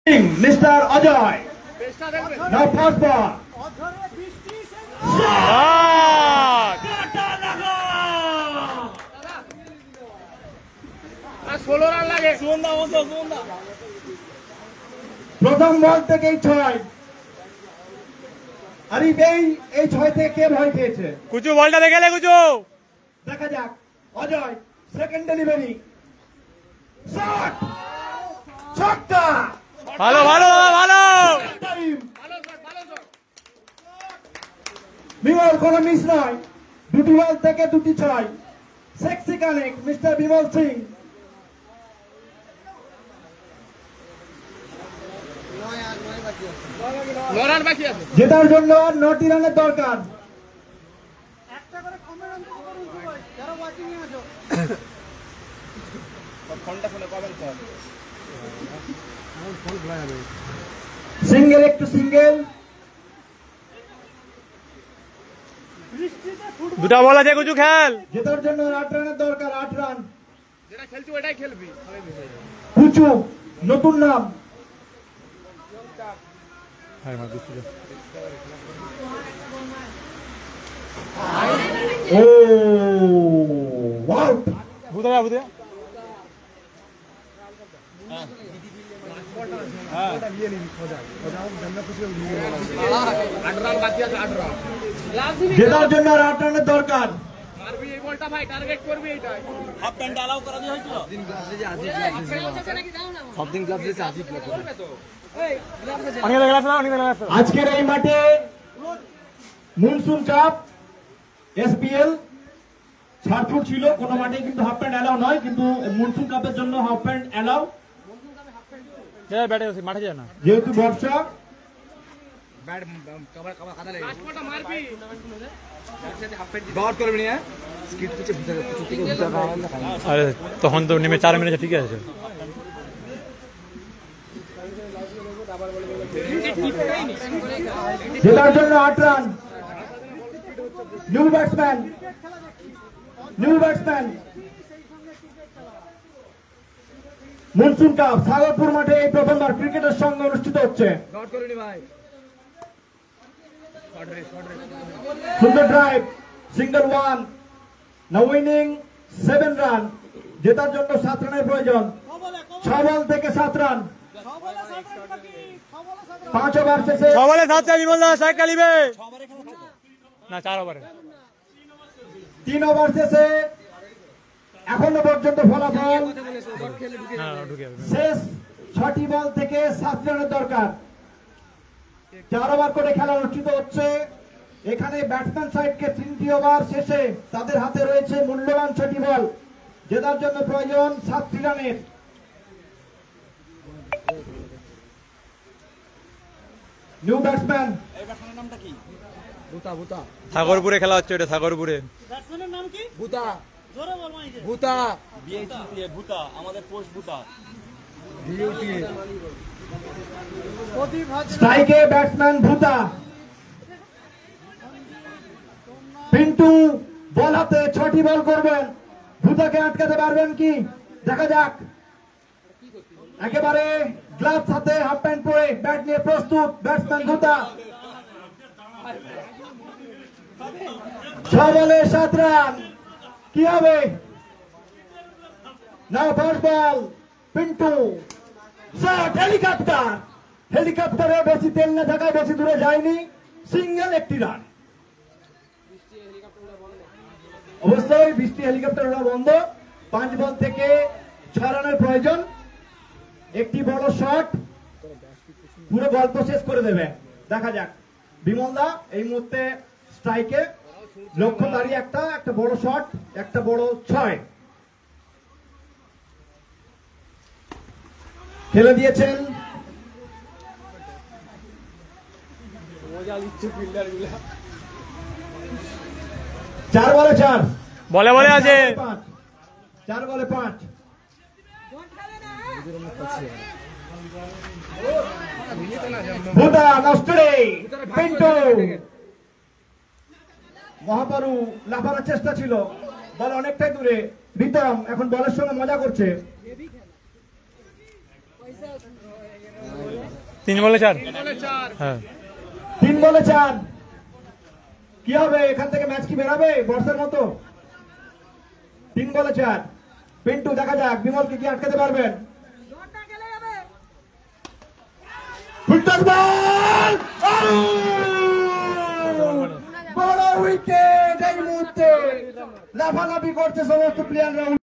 Mr. Ajay. Now first ball. প্রথম বল থেকেই 6 আরে এই 6 থেকে কে ভয় খেয়েছে? কুচু বলটা দেখে লে কুচু। দেখা যাক অজয় সেকেন্ড ডেলিভারি শট ছক্কা। ভালো ভালো ভালো বিমল কোনো মিস নয়, দুটি বল থেকে দুটি 6। Sexy connect mister Bimal Singh. জেতার জন্য 9টি রানের দরকার। সিঙ্গেল একটু সিঙ্গেল। দুটা বল আছে কুচু খেল। জেতার জন্য 8 রানের দরকার, 8 রান। যেটা খেলছি ওটাই খেলবি। কুচু নতুন নাম। ও ওয়াও বুঝা বুঝা জেতার জন্য 8 রানের দরকার। মারবি এই বলটা ভাই, টার্গেট করবি এইটাই। হাফ প্যান্ট অ্যালাউ করা দিয়ে হয়েছিল দিন গ্লাভস দিয়ে আজি সব দিন গ্লাভস দিয়ে আজি খেলা বলবে তো এই গ্লাভস আছে। অনেক লাগা আছে অনেক লাগা আছে। আজকের এই মাঠে মনসুন কাপ এসপিএল ছাড়ফুট ছিল, কোন মাঠে কিন্তু হাফ প্যান্ট অ্যালাউ নয়, কিন্তু মনসুন কাপের জন্য হাফ প্যান্ট অ্যালাউ। ব্যাটে আছে মাঠে যায় না যেহেতু বর্ষা। ব্যাট কভার কভার কাদা লাগে পাসপোর্টটা মারবি। গড করবি না স্কিট পিছে ভিতরে কিছু থেকে ভিতরে খাওয়া না খাই আরে তখন তো নেমে 4 মিনিট ঠিক আছে। জেতার জন্য 8 run. New batsman monsoon cup Sagarpur মাঠে এই প্রথমবার ক্রিকেটের সঙ্গে অনুষ্ঠিত হচ্ছে। গড করবি ভাই সুন্দর ড্রাইভ, সিঙ্গেল 1। নাও উইনিং 7 রান। জেতার জন্য 7 রানের প্রয়োজন। 6 বল থেকে 7 রান। 5 ওভার শেষে 6 বলে 7 টা বিমল দা সাইকেল নিবে না 4 ওভারে 3 ওভার শেষে এখনো পর্যন্ত ফলাফল না ঢুকে যাবে। শেষ 6টি বল থেকে 7 রানের দরকার। 4 ওভার করে খেলা অনুষ্ঠিত হচ্ছে। এখানে ব্যাটসম্যান সাইডকে 3টি ওভার শেষে তাদের হাতে রয়েছে মূল্যবান 6টি বল। জেতার জন্য প্রয়োজন 7টি রানের। নিউ ব্যাটসম্যান এই ব্যাটসম্যানের নামটা কি? বুতা বুতা সাগরপুরে খেলা হচ্ছে, এটা সাগরপুরে। ব্যাটসম্যানের নাম কি? বুতা জোরে বল মাইকে বুতা বিএইচটি বুতা আমাদের পোস্ট বুতা বিউটি স্ট্রাইকে ব্যাটসম্যান ভূতা। পিন্টু বল হাতে 6টি বল করবেন। ভূতাকে আটকাতে পারবেন কি দেখা যাক। একেবারে গ্লাভস হাতে, হাফ প্যান্ট পরে, ব্যাট নিয়ে প্রস্তুত ব্যাটসম্যান ভূতা। 6 বলে 7 রান। কি হবে? নাও ফার্স্ট বল পিন্টু শট। হেলিকপ্টারে বেশি তেল না থাকায় বেশি দূরে যায়নি, সিঙ্গেল 1টি রান। অবশ্যই বৃষ্টি হেলিকপ্টার ওরা বন্ধ। 5 বল থেকে 6 রানের প্রয়োজন। একটি বড় শট পুরো গল্প শেষ করে দেবে। দেখা যাক বিমল দা এই মুহূর্তে স্ট্রাইকে, লক্ষ্য দাঁড়িয়ে একটা বড় শট, একটা বড় 6 খেলে দিয়েছেন। 4 বলে 4 বলে বলে আছে 4 বলে 5। ভূতা নষ্ট রে পিন্টু। মহাপারু লাফানোর চেষ্টা ছিল, বল অনেকটাই দূরে। রিতম এখন বলের সঙ্গে মজা করছে। 3 বলে 4। 3 বলে 4 হ্যাঁ 3 বলে 4। কি হবে এখান থেকে ম্যাচ কি বেরাবে বর্ষার মতো? 3 বলে 4। পিন্টু দেখা যাক বিমলকে কি আটকাতে পারবেন। ফুলটস বল, বড় উইকেট। এই মুহূর্তে লাফালাফি করছে সমস্ত প্লেয়াররা।